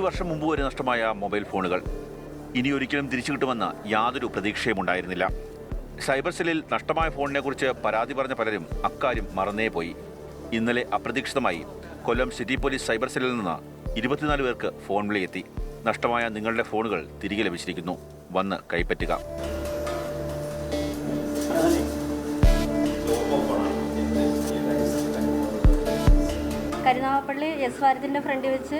വർഷം മുമ്പ് വരെ നഷ്ടമായ മൊബൈൽ ഫോണുകൾ ഇനിയൊരിക്കലും തിരിച്ചു കിട്ടുമെന്ന് യാതൊരു പ്രതീക്ഷയും ഉണ്ടായിരുന്നില്ല. സൈബർ സെല്ലിൽ നഷ്ടമായ ഫോണിനെക്കുറിച്ച് പരാതി പറഞ്ഞ പലരും അക്കാര്യം മറന്നേ പോയി. ഇന്നലെ അപ്രതീക്ഷിതമായി കൊല്ലം സിറ്റി പോലീസ് സൈബർ സെല്ലിൽ നിന്ന് 24 പേർക്ക് ഫോൺ വിളിയെത്തി. നഷ്ടമായ നിങ്ങളുടെ ഫോണുകൾ തിരികെ ലഭിച്ചിരിക്കുന്നു, വന്ന് കൈപ്പറ്റുക. കരുനാഗപ്പള്ളി എസ് വാരത്തിൻ്റെ ഫ്രണ്ടിൽ വെച്ച്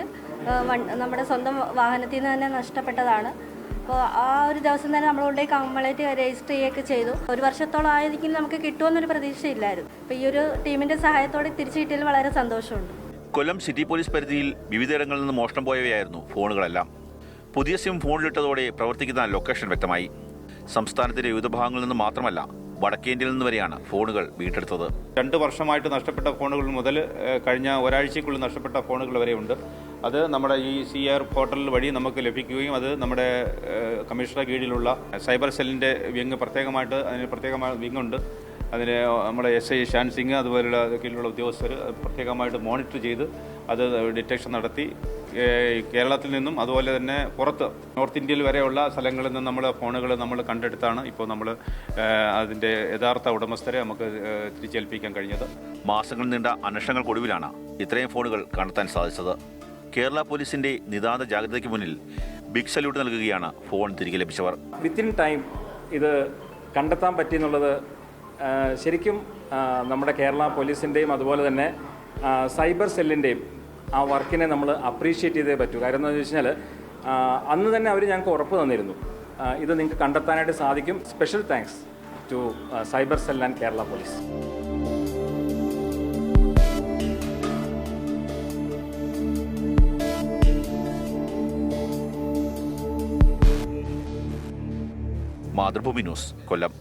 നമ്മുടെ സ്വന്തം വാഹനത്തിൽ നിന്ന് തന്നെ നഷ്ടപ്പെട്ടതാണ്. അപ്പോൾ ആ ഒരു ദിവസം തന്നെ നമ്മളുകൊണ്ടേ കംപ്ലൈൻറ്റ് രജിസ്റ്റർ ചെയ്യുകയൊക്കെ ചെയ്തു. ഒരു വർഷത്തോളം ആയിരിക്കും നമുക്ക് കിട്ടുമെന്നൊരു പ്രതീക്ഷയില്ലായിരുന്നു. അപ്പോൾ ഈ ഒരു ടീമിൻ്റെ സഹായത്തോടെ തിരിച്ചു കിട്ടിയതിൽ വളരെ സന്തോഷമുണ്ട്. കൊല്ലം സിറ്റി പോലീസ് പരിധിയിൽ വിവിധയിടങ്ങളിൽ നിന്ന് മോഷണം പോയവയായിരുന്നു ഫോണുകളെല്ലാം. പുതിയ സിം ഫോണിലിട്ടതോടെ പ്രവർത്തിക്കുന്ന ലൊക്കേഷൻ വ്യക്തമായി. സംസ്ഥാനത്തിന്റെ വിവിധ ഭാഗങ്ങളിൽ നിന്ന് മാത്രമല്ല, വടക്കേന്ത്യയിൽ നിന്ന് വരെയാണ് ഫോണുകൾ വീണ്ടെടുത്തത്. 2 വർഷമായിട്ട് നഷ്ടപ്പെട്ട ഫോണുകൾ മുതൽ കഴിഞ്ഞ ഒരാഴ്ചയ്ക്കുള്ളിൽ നഷ്ടപ്പെട്ട ഫോണുകൾ വരെയുണ്ട്. അത് നമ്മുടെ ഈ CR പോർട്ടൽ വഴി നമുക്ക് ലഭിക്കുകയും അത് നമ്മുടെ കമ്മീഷണറുടെ കീഴിലുള്ള സൈബർ സെല്ലിൻ്റെ വിങ് പ്രത്യേകമായിട്ട് അതിന് പ്രത്യേകമായ വിങ്ങുണ്ട്. അതിന് നമ്മുടെ SI ഷാൻ സിംഗ് അതുപോലുള്ള കീഴിലുള്ള ഉദ്യോഗസ്ഥർ പ്രത്യേകമായിട്ട് മോണിറ്റർ ചെയ്ത് അത് ഡിറ്റക്ഷൻ നടത്തി കേരളത്തിൽ നിന്നും അതുപോലെ തന്നെ പുറത്ത് നോർത്ത് ഇന്ത്യയിൽ വരെയുള്ള സ്ഥലങ്ങളിൽ നിന്ന് നമ്മൾ ഫോണുകൾ നമ്മൾ കണ്ടെടുത്താണ് ഇപ്പോൾ നമ്മൾ അതിൻ്റെ യഥാർത്ഥ ഉടമസ്ഥരെ നമുക്ക് തിരിച്ചേൽപ്പിക്കാൻ കഴിഞ്ഞത്. മാസങ്ങൾ നീണ്ട അന്വേഷണങ്ങൾക്കൊടുവിലാണ് ഇത്രയും ഫോണുകൾ കണ്ടെത്താൻ സാധിച്ചത്. കേരള പോലീസിന്റെ നിതാന്ത ജാഗ്രതയ്ക്ക് മുന്നിൽ ബിഗ് സല്യൂട്ട് നൽകുകയാണ് ഫോൺ തിരികെ ലഭിച്ചവർ. വിത്തിൻ ടൈം ഇത് കണ്ടെത്താൻ പറ്റിയെന്നുള്ളത് ശരിക്കും നമ്മുടെ കേരള പോലീസിൻ്റെയും അതുപോലെ തന്നെ സൈബർ സെല്ലിൻ്റെയും ആ വർക്കിനെ നമ്മൾ അപ്രീഷിയേറ്റ് ചെയ്തേ പറ്റൂ. കാര്യം എന്താണെന്ന് വെച്ച് കഴിഞ്ഞാൽ അന്ന് തന്നെ അവർ ഞങ്ങൾക്ക് ഉറപ്പ് തന്നിരുന്നു ഇത് നിങ്ങൾക്ക് കണ്ടെത്താനായിട്ട് സാധിക്കും. Special thanks to cyber cell and Kerala police. Mathrubhumi news, Kollam.